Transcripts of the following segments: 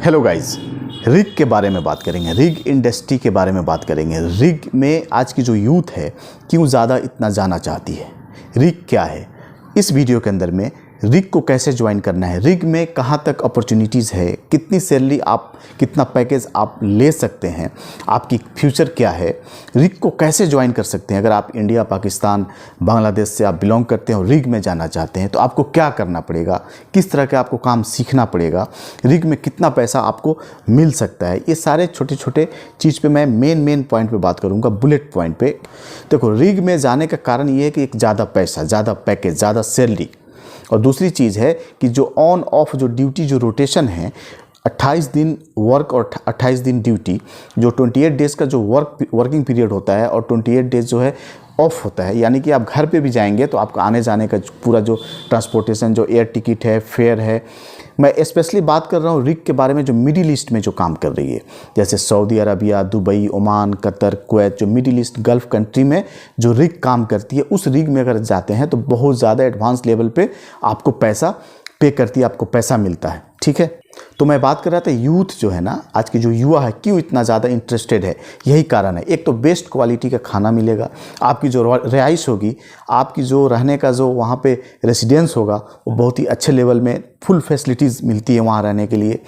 Hello guys, rig के बारे में बात करेंगे। रिग इंडस्ट्री के बारे में बात करेंगे। रिग में आज की जो यूथ है क्यों ज़्यादा इतना जाना चाहती है, रिग क्या है, इस वीडियो के अंदर में रिग को कैसे ज्वाइन करना है, रिग में कहाँ तक अपॉर्चुनिटीज़ है, कितनी सैलरी आप, कितना पैकेज आप ले सकते हैं, आपकी फ्यूचर क्या है, रिग को कैसे ज्वाइन कर सकते हैं। अगर आप इंडिया, पाकिस्तान, बांग्लादेश से आप बिलोंग करते हैं और रिग में जाना चाहते हैं तो आपको क्या करना पड़ेगा, किस तरह के आपको काम सीखना पड़ेगा, रिग में कितना पैसा आपको मिल सकता है, ये सारे छोटे छोटे चीज़ पे मैं मेन पॉइंट पे बात करूँगा, बुलेट पॉइंट पे। देखो, रिग में जाने का कारण ये है कि एक ज़्यादा पैसा, ज़्यादा पैकेज, ज़्यादा सैलरी, और दूसरी चीज़ है कि जो ऑन ऑफ जो ड्यूटी, जो रोटेशन है, 28 दिन वर्क और 28 दिन ड्यूटी, जो 28 डेज़ का जो वर्किंग पीरियड होता है और 28 डेज़ जो है ऑफ होता है। यानी कि आप घर पे भी जाएंगे तो आपका आने जाने का पूरा जो ट्रांसपोर्टेशन, जो एयर टिकट है, फेयर है। मैं स्पेशली बात कर रहा हूँ रिग के बारे में जो मिडिल ईस्ट में जो काम कर रही है, जैसे Saudi Arabia, Dubai, Oman, Qatar, Kuwait, जो मिडिल ईस्ट गल्फ़ कंट्री में जो रिग काम करती है, उस रिग में अगर जाते हैं तो बहुत ज़्यादा एडवांस लेवल पे आपको पैसा पे करती है, आपको पैसा मिलता है। ठीक है, तो मैं बात कर रहा था यूथ जो है ना, आज की जो युवा है क्यों इतना ज़्यादा इंटरेस्टेड है, यही कारण है। एक तो बेस्ट क्वालिटी का खाना मिलेगा, आपकी जो रिहाइश होगी, आपकी जो रहने का जो वहाँ पे रेसिडेंस होगा वो बहुत ही अच्छे लेवल में, फुल फैसिलिटीज़ मिलती है वहाँ रहने के लिए,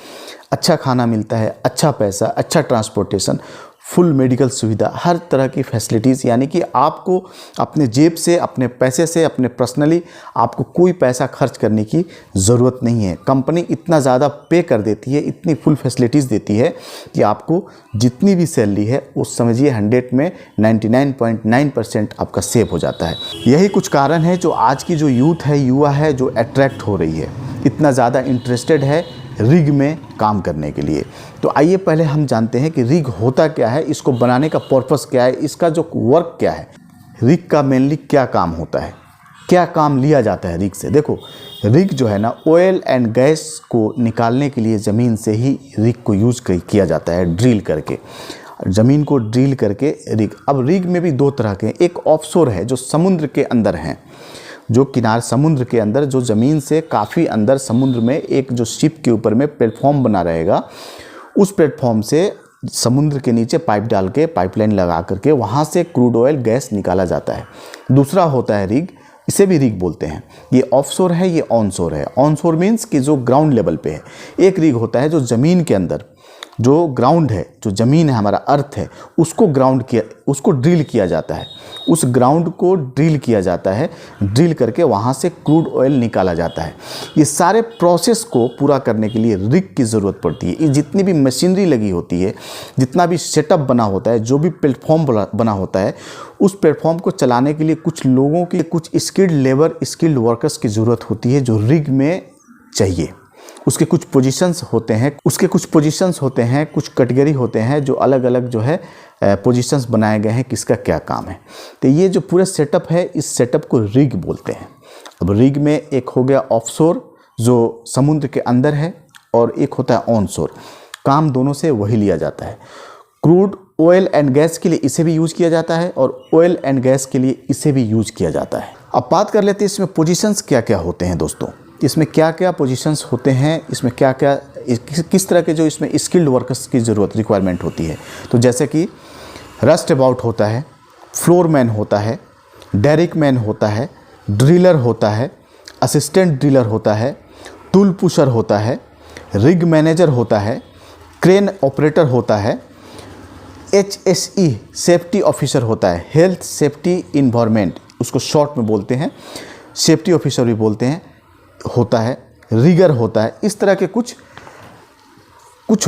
अच्छा खाना मिलता है, अच्छा पैसा, अच्छा ट्रांसपोर्टेशन, फुल मेडिकल सुविधा, हर तरह की फैसिलिटीज़। यानी कि आपको अपने जेब से, अपने पैसे से, अपने पर्सनली आपको कोई पैसा खर्च करने की ज़रूरत नहीं है। कंपनी इतना ज़्यादा पे कर देती है, इतनी फुल फैसिलिटीज़ देती है कि आपको जितनी भी सैलरी है उस समझिए 100 में 99.9% आपका सेव हो जाता है। यही कुछ कारण है जो आज की जो यूथ है, युवा है, जो अट्रैक्ट हो रही है, इतना ज़्यादा इंटरेस्टेड है रिग में काम करने के लिए। तो आइए पहले हम जानते हैं कि रिग होता क्या है, इसको बनाने का पर्पस क्या है, इसका जो वर्क क्या है, रिग का मेनली क्या काम होता है, क्या काम लिया जाता है रिग से। देखो, रिग जो है ना, ऑयल एंड गैस को निकालने के लिए ज़मीन से ही रिग को यूज़ किया जाता है, ड्रिल करके, ज़मीन को ड्रिल करके रिग। अब रिग में भी दो तरह के, एक ऑफशोर है जो समुद्र के अंदर हैं, जो किनारे समुद्र के अंदर, जो ज़मीन से काफ़ी अंदर समुद्र में एक जो शिप के ऊपर में प्लेटफॉर्म बना रहेगा, उस प्लेटफॉर्म से समुद्र के नीचे पाइप डाल के, पाइपलाइन लगा करके वहाँ से क्रूड ऑयल, गैस निकाला जाता है। दूसरा होता है रिग, इसे भी रिग बोलते हैं। ये ऑफशोर है, ये ऑनशोर है। ऑनशोर मीन्स कि जो ग्राउंड लेवल पे है। एक रिग होता है जो ज़मीन के अंदर, जो ग्राउंड है, जो ज़मीन है, हमारा अर्थ है, उसको ड्रिल किया जाता है, उस ग्राउंड को ड्रिल किया जाता है, ड्रिल करके वहाँ से क्रूड ऑयल निकाला जाता है। ये सारे प्रोसेस को पूरा करने के लिए रिग की ज़रूरत पड़ती है। ये जितनी भी मशीनरी लगी होती है, जितना भी सेटअप बना होता है, जो भी प्लेटफॉर्म बना होता है, उस प्लेटफॉर्म को चलाने के लिए कुछ लोगों की, कुछ स्किल्ड लेबर, स्किल्ड वर्कर्स की ज़रूरत होती है जो रिग में चाहिए। उसके कुछ पोजीशंस होते हैं, कुछ कैटेगरी होते हैं, जो अलग अलग जो है पोजीशंस बनाए गए हैं, किसका क्या काम है। तो ये जो पूरा सेटअप है, इस सेटअप को रिग बोलते हैं। अब रिग में एक हो गया ऑफशोर जो समुद्र के अंदर है, और एक होता है ऑनशोर। काम दोनों से वही लिया जाता है। क्रूड ऑयल एंड गैस के लिए इसे भी यूज़ किया जाता है, और ऑयल एंड गैस के लिए इसे भी यूज़ किया जाता है। अब बात कर लेते हैं इसमें पोजीशंस क्या क्या होते हैं दोस्तों, इसमें क्या क्या पोजीशंस होते हैं, इसमें क्या क्या, किस तरह के जो इसमें स्किल्ड वर्कर्स की ज़रूरत, रिक्वायरमेंट होती है। तो जैसे कि रस्ट अबाउट होता है, फ्लोर मैन होता है, डेरिक मैन होता है, ड्रिलर होता है, असिस्टेंट ड्रिलर होता है, टूल पुशर होता है, रिग मैनेजर होता है, क्रेन ऑपरेटर होता है, HSE सेफ्टी ऑफिसर होता है, हेल्थ सेफ्टी इन्वायरमेंट उसको शॉर्ट में बोलते हैं, सेफ्टी ऑफिसर भी बोलते हैं, होता है, रिगर होता है। इस तरह के कुछ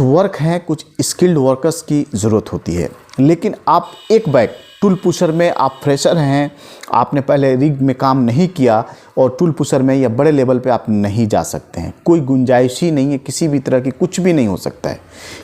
वर्क हैं, कुछ स्किल्ड वर्कर्स की ज़रूरत होती है। लेकिन आप एक बैग टूल पुशर में, आप फ्रेशर हैं, आपने पहले रिग में काम नहीं किया और टूल पुशर में या बड़े लेवल पे आप नहीं जा सकते हैं। कोई गुंजाइश ही नहीं है, किसी भी तरह की कुछ भी नहीं हो सकता है,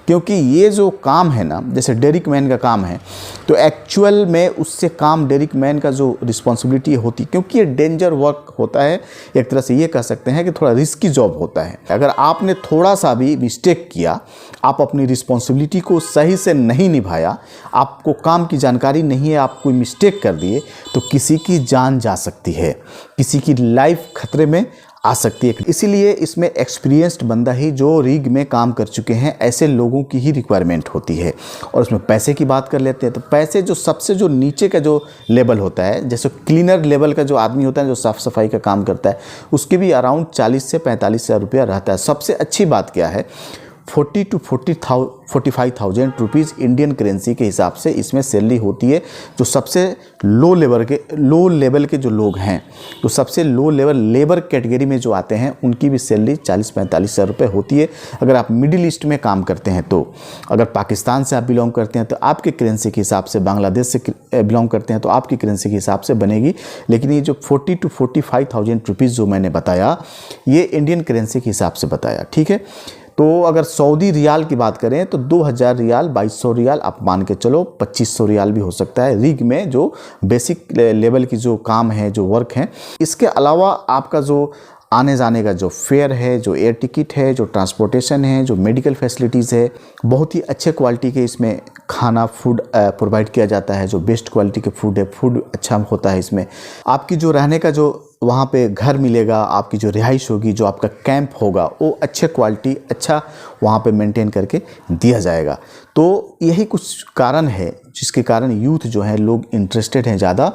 क्योंकि ये जो काम है ना, जैसे डेरिक मैन का काम है, तो एक्चुअल में उससे काम डेरिक मैन का जो रिस्पॉन्सिबिलिटी होती, क्योंकि ये डेंजर वर्क होता है, एक तरह से ये कह सकते हैं कि थोड़ा रिस्की जॉब होता है। अगर आपने थोड़ा सा भी मिस्टेक किया, आप अपनी रिस्पॉन्सिबिलिटी को सही से नहीं निभाया, आपको काम की जानकारी नहीं है, आप कोई मिस्टेक कर दिए, तो किसी की जान जा सकती है, किसी की लाइफ खतरे में आ सकती है। इसीलिए इसमें एक्सपीरियंस्ड बंदा ही जो रिग में काम कर चुके हैं ऐसे लोगों की ही रिक्वायरमेंट होती है। और उसमें पैसे की बात कर लेते हैं तो पैसे जो सबसे जो नीचे का जो लेवल होता है, जैसे क्लीनर लेवल का जो आदमी होता है जो साफ़ सफाई का काम करता है, उसकी भी अराउंड 40 से 45 हज़ार रुपया रहता है। सबसे अच्छी बात क्या है, 40 to 45,000 रुपीज़ इंडियन करेंसी के हिसाब से इसमें सैलरी होती है। जो सबसे लो लेवल के जो लोग हैं, तो सबसे लो लेवल लेबर कैटेगरी में जो आते हैं उनकी भी सैलरी 40-45 हज़ार रुपये होती है। अगर आप मिडिल ईस्ट में काम करते हैं तो, अगर पाकिस्तान से आप बिलोंग करते हैं तो आपके करेंसी के हिसाब से, बांग्लादेश से बिलोंग करते हैं तो आपकी करेंसी के हिसाब से बनेगी। लेकिन ये जो 40 to 45,000 रुपीज़ जो मैंने बताया, ये इंडियन करेंसी के हिसाब से बताया, ठीक है। तो अगर सऊदी रियाल की बात करें तो 2000 रियाल, 2200 रियाल आप मान के चलो, 2500 रियाल भी हो सकता है रिग में जो बेसिक लेवल की जो काम है, जो वर्क है। इसके अलावा आपका जो आने जाने का जो फेयर है, जो एयर टिकट है, जो ट्रांसपोर्टेशन है, जो मेडिकल फैसिलिटीज़ है, बहुत ही अच्छे क्वालिटी के इसमें खाना फूड प्रोवाइड किया जाता है। जो बेस्ट क्वालिटी के फूड है, फूड अच्छा होता है इसमें। आपकी जो रहने का जो वहाँ पे घर मिलेगा, आपकी जो रिहाइश होगी, जो आपका कैंप होगा, वो अच्छे क्वालिटी अच्छा वहाँ पे मेंटेन करके दिया जाएगा। तो यही कुछ कारण है जिसके कारण यूथ जो है लोग इंटरेस्टेड हैं ज़्यादा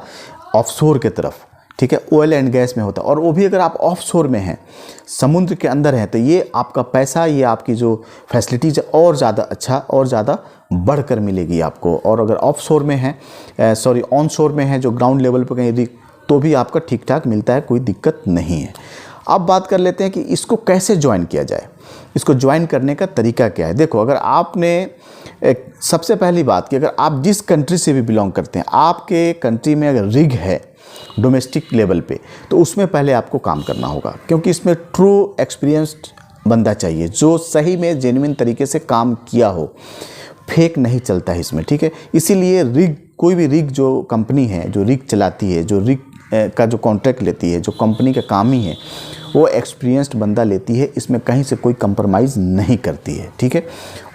ऑफशोर के तरफ, ठीक है। ऑयल एंड गैस में होता है, और वो भी अगर आप ऑफशोर में हैं, समुद्र के अंदर हैं, तो ये आपका पैसा, ये आपकी जो फैसिलिटीज़ और ज़्यादा अच्छा और ज़्यादा बढ़कर मिलेगी आपको। और अगर ऑफशोर में है, ऑनशोर में है, जो ग्राउंड लेवल पर कहीं, तो भी आपका ठीक ठाक मिलता है, कोई दिक्कत नहीं है। अब बात कर लेते हैं कि इसको कैसे ज्वाइन किया जाए, इसको ज्वाइन करने का तरीका क्या है। देखो, अगर आपने सबसे पहली बात कि अगर आप जिस कंट्री से भी बिलोंग करते हैं, आपके कंट्री में अगर रिग है डोमेस्टिक लेवल पे, तो उसमें पहले आपको काम करना होगा, क्योंकि इसमें ट्रू एक्सपीरियंस्ड बंदा चाहिए जो सही में जेन्युइन तरीके से काम किया हो। फेक नहीं चलता है इसमें, ठीक है। इसीलिए रिग, कोई भी रिग जो कंपनी है, जो रिग चलाती है, जो रिग का जो कॉन्ट्रैक्ट लेती है, जो कंपनी का काम ही है, वो एक्सपीरियंस्ड बंदा लेती है। इसमें कहीं से कोई कंप्रोमाइज़ नहीं करती है, ठीक है।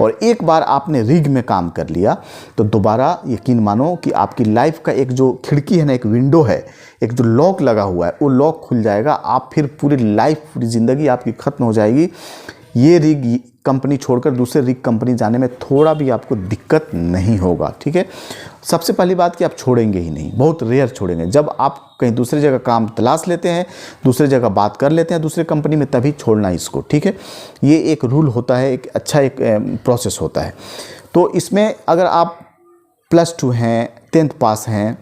और एक बार आपने रिग में काम कर लिया तो दोबारा यकीन मानो कि आपकी लाइफ का एक जो खिड़की है ना, एक विंडो है, एक जो लॉक लगा हुआ है, वो लॉक खुल जाएगा। आप फिर पूरी लाइफ, पूरी ज़िंदगी आपकी ख़त्म हो जाएगी। ये रिग कंपनी छोड़कर दूसरे रिग कंपनी जाने में थोड़ा भी आपको दिक्कत नहीं होगा, ठीक है। सबसे पहली बात कि आप छोड़ेंगे ही नहीं, बहुत रेयर छोड़ेंगे। जब आप कहीं दूसरी जगह काम तलाश लेते हैं, दूसरी जगह बात कर लेते हैं दूसरे कंपनी में, तभी छोड़ना इसको, ठीक है। ये एक रूल होता है, एक अच्छा एक प्रोसेस होता है। तो इसमें अगर आप +2 हैं, 10th पास हैं,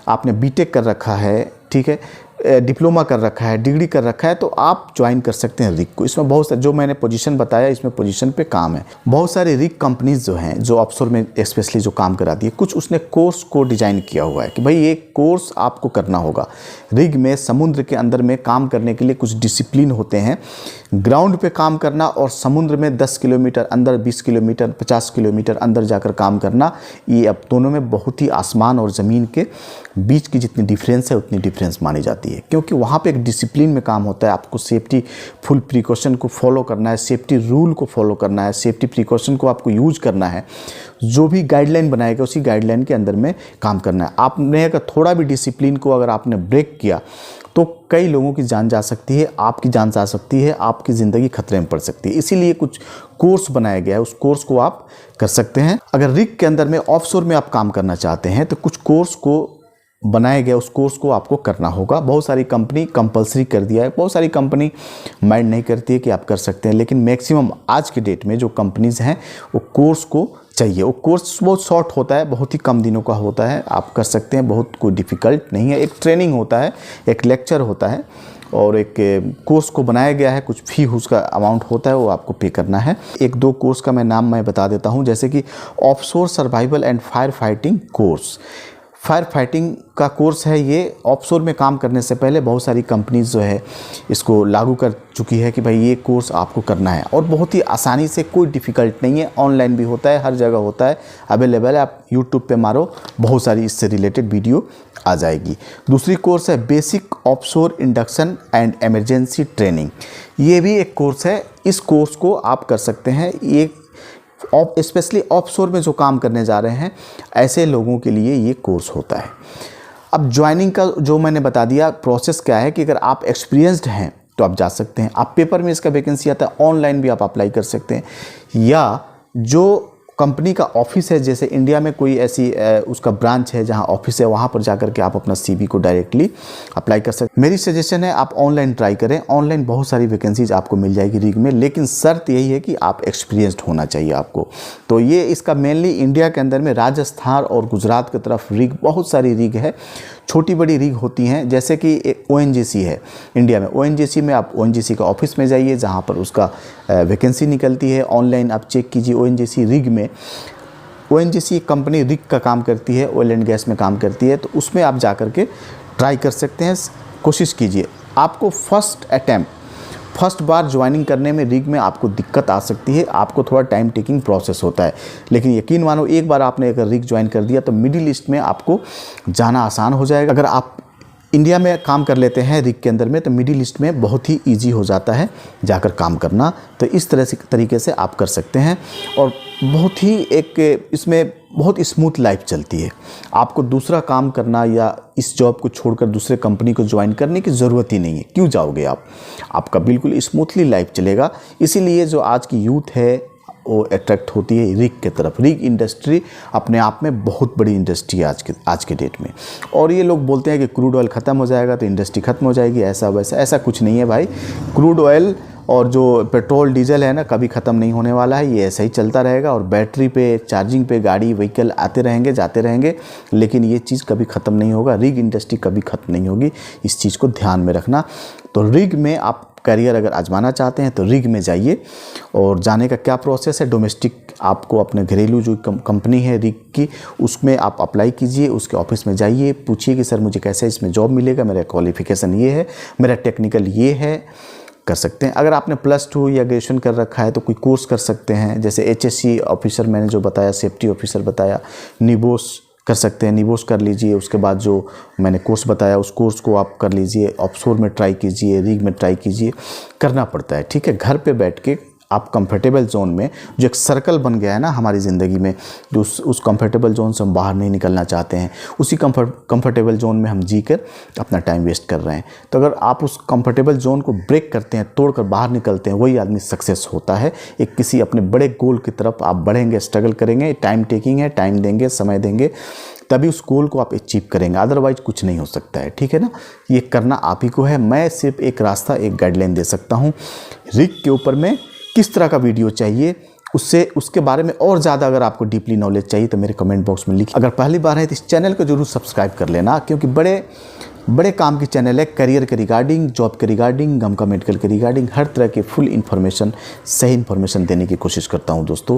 आपने बीटेक कर रखा है, ठीक है, डिप्लोमा कर रखा है, डिग्री कर रखा है, तो आप ज्वाइन कर सकते हैं रिग को। इसमें बहुत सारे, जो मैंने पोजीशन बताया, इसमें पोजीशन पे काम है। बहुत सारे रिग कंपनीज जो हैं, जो ऑफशोर में स्पेशली जो काम कराती है, कुछ उसने कोर्स को डिज़ाइन किया हुआ है कि भाई ये कोर्स आपको करना होगा। रिग में, समुद्र के अंदर में काम करने के लिए कुछ डिसिप्लिन होते हैं। ग्राउंड पे काम करना और समुद्र में 10 किलोमीटर अंदर, 20 किलोमीटर, 50 किलोमीटर अंदर जाकर काम करना, ये अब दोनों में बहुत ही आसमान और ज़मीन के बीच की जितनी डिफरेंस है उतनी डिफरेंस मानी जाती है। क्योंकि वहाँ पे एक डिसिप्लिन में काम होता है। आपको सेफ्टी फुल प्रिकॉशन को फॉलो करना है, सेफ्टी रूल को फॉलो करना है, सेफ्टी प्रिकॉशन को आपको यूज करना है। जो भी गाइडलाइन बनाएगा उसी गाइडलाइन के अंदर में काम करना है। आपने अगर थोड़ा भी डिसिप्लिन को अगर आपने ब्रेक किया तो कई लोगों की जान जा सकती है, आपकी जान जा सकती है, आपकी ज़िंदगी खतरे में पड़ सकती है। इसीलिए कुछ कोर्स बनाया गया है, उस कोर्स को आप कर सकते हैं। अगर रिग के अंदर में, ऑफशोर में आप काम करना चाहते हैं तो कुछ कोर्स को बनाया गया, उस कोर्स को आपको करना होगा। बहुत सारी कंपनी कंपलसरी कर दिया है, बहुत सारी कंपनी माइंड नहीं करती है कि आप कर सकते हैं, लेकिन मैक्सिमम आज के डेट में जो कंपनीज़ हैं वो कोर्स को चाहिए। वो कोर्स बहुत शॉर्ट होता है, बहुत ही कम दिनों का होता है, आप कर सकते हैं, बहुत कोई डिफ़िकल्ट नहीं है। एक ट्रेनिंग होता है, एक लेक्चर होता है और एक कोर्स को बनाया गया है, कुछ फी उसका अमाउंट होता है, वो आपको पे करना है। एक दो कोर्स का मैं बता देता हूँ, जैसे कि offshore survival and fire fighting course. Fire fighting का कोर्स है ये। ऑफशोर में काम करने से पहले बहुत सारी कंपनीज जो है इसको लागू कर चुकी है कि भाई ये कोर्स आपको करना है, और बहुत ही आसानी से, कोई डिफ़िकल्ट नहीं है। ऑनलाइन भी होता है, हर जगह होता है, अवेलेबल है। आप यूट्यूब पे मारो, बहुत सारी इससे रिलेटेड वीडियो आ जाएगी। दूसरी कोर्स है basic offshore induction and emergency training. ये भी एक कोर्स है। इस कोर्स को आप कर सकते हैं। ये स्पेशली ऑफशोर में जो काम करने जा रहे हैं ऐसे लोगों के लिए ये कोर्स होता है। अब ज्वाइनिंग का जो मैंने बता दिया प्रोसेस क्या है कि अगर आप एक्सपीरियंस्ड हैं, तो आप जा सकते हैं। आप पेपर में इसका वैकेंसी आता है, ऑनलाइन भी आप अप्लाई कर सकते हैं, या जो कंपनी का ऑफिस है, जैसे इंडिया में कोई ऐसी उसका ब्रांच है जहां ऑफिस है, वहां पर जाकर के आप अपना CV को डायरेक्टली अप्लाई कर सकते हैं। मेरी सजेशन है आप ऑनलाइन ट्राई करें। ऑनलाइन बहुत सारी वैकेंसीज आपको मिल जाएगी रिग में, लेकिन शर्त यही है कि आप एक्सपीरियंस्ड होना चाहिए आपको। तो ये इसका मेनली इंडिया के अंदर में राजस्थान और गुजरात की तरफ रिग, बहुत सारी रिग है, छोटी बड़ी रिग होती हैं। जैसे कि एक ONGC है इंडिया में, ONGC में आप ONGC के ऑफिस में जाइए जहाँ पर उसका वैकेंसी निकलती है। ऑनलाइन आप चेक कीजिए ONGC रिग में। ONGC कंपनी रिग का काम करती है, ऑयल एंड गैस में काम करती है, तो उसमें आप जा कर के ट्राई कर सकते हैं। कोशिश कीजिए। आपको फर्स्ट बार ज्वाइनिंग करने में रिग में आपको दिक्कत आ सकती है, आपको थोड़ा टाइम टेकिंग प्रोसेस होता है, लेकिन यकीन मानो एक बार आपने अगर रिग ज्वाइन कर दिया तो मिडिल ईस्ट में आपको जाना आसान हो जाएगा। अगर आप इंडिया में काम कर लेते हैं रिग के अंदर में, तो मिडिल ईस्ट में बहुत ही ईजी हो जाता है जाकर काम करना। तो इस तरीके से आप कर सकते हैं, और बहुत ही इसमें बहुत स्मूथ लाइफ चलती है। आपको दूसरा काम करना या इस जॉब को छोड़कर दूसरे कंपनी को ज्वाइन करने की ज़रूरत ही नहीं है। क्यों जाओगे आप? आपका बिल्कुल स्मूथली लाइफ चलेगा। इसीलिए जो आज की यूथ है वो अट्रैक्ट होती है रिग के तरफ। रिग इंडस्ट्री अपने आप में बहुत बड़ी इंडस्ट्री है आज के डेट में। और ये लोग बोलते हैं कि क्रूड ऑयल ख़त्म हो जाएगा तो इंडस्ट्री ख़त्म हो जाएगी, ऐसा वैसा, ऐसा कुछ नहीं है भाई। क्रूड ऑयल और जो पेट्रोल डीजल है ना, कभी ख़त्म नहीं होने वाला है, ये ऐसा ही चलता रहेगा। और बैटरी पे, चार्जिंग पे गाड़ी व्हीकल आते रहेंगे, जाते रहेंगे, लेकिन ये चीज़ कभी ख़त्म नहीं होगा। रिग इंडस्ट्री कभी ख़त्म नहीं होगी, इस चीज़ को ध्यान में रखना। तो रिग में आप करियर अगर आजमाना चाहते हैं तो रिग में जाइए। और जाने का क्या प्रोसेस है, डोमेस्टिक आपको अपने घरेलू जो कंपनी है रिग की, उसमें आप अप्लाई कीजिए, उसके ऑफिस में जाइए, पूछिए कि सर मुझे कैसे इसमें जॉब मिलेगा, मेरा क्वालिफ़िकेशन ये है, मेरा टेक्निकल ये है, कर सकते हैं। अगर आपने +2 या ग्रेजुएशन कर रखा है तो कोई कोर्स कर सकते हैं, जैसे HSC ऑफिसर मैंने जो बताया, सेफ्टी ऑफिसर बताया, निबोस कर सकते हैं, निबोस कर लीजिए। उसके बाद जो मैंने कोर्स बताया उस कोर्स को आप कर लीजिए, ऑफशोर में ट्राई कीजिए, रिग में ट्राई कीजिए। करना पड़ता है, ठीक है। घर पे बैठ के आप कंफर्टेबल जोन में, जो एक सर्कल बन गया है ना हमारी ज़िंदगी में, जो उस कंफर्टेबल जोन से हम बाहर नहीं निकलना चाहते हैं, उसी कंफर्टेबल जोन में हम जीकर अपना टाइम वेस्ट कर रहे हैं। तो अगर आप उस कंफर्टेबल जोन को ब्रेक करते हैं, तोड़कर बाहर निकलते हैं, वही आदमी सक्सेस होता है। एक किसी अपने बड़े गोल की तरफ आप बढ़ेंगे, स्ट्रगल करेंगे, टाइम टेकिंग है, टाइम देंगे, समय देंगे, तभी उस गोल को आप अचीव करेंगे, अदरवाइज कुछ नहीं हो सकता है, ठीक है ना। ये करना आप ही को है। मैं सिर्फ एक रास्ता, एक गाइडलाइन दे सकता हूँ। रिग के ऊपर में किस तरह का वीडियो चाहिए, उसके बारे में और ज़्यादा अगर आपको डीपली नॉलेज चाहिए तो मेरे कमेंट बॉक्स में लिखिए। अगर पहली बार है तो इस चैनल को जरूर सब्सक्राइब कर लेना, क्योंकि बड़े काम की चैनल है। करियर के रिगार्डिंग, जॉब के रिगार्डिंग, गमका मेडिकल के रिगार्डिंग, हर तरह के फुल इन्फॉर्मेशन, सही इन्फॉर्मेशन देने की कोशिश करता हूँ दोस्तों।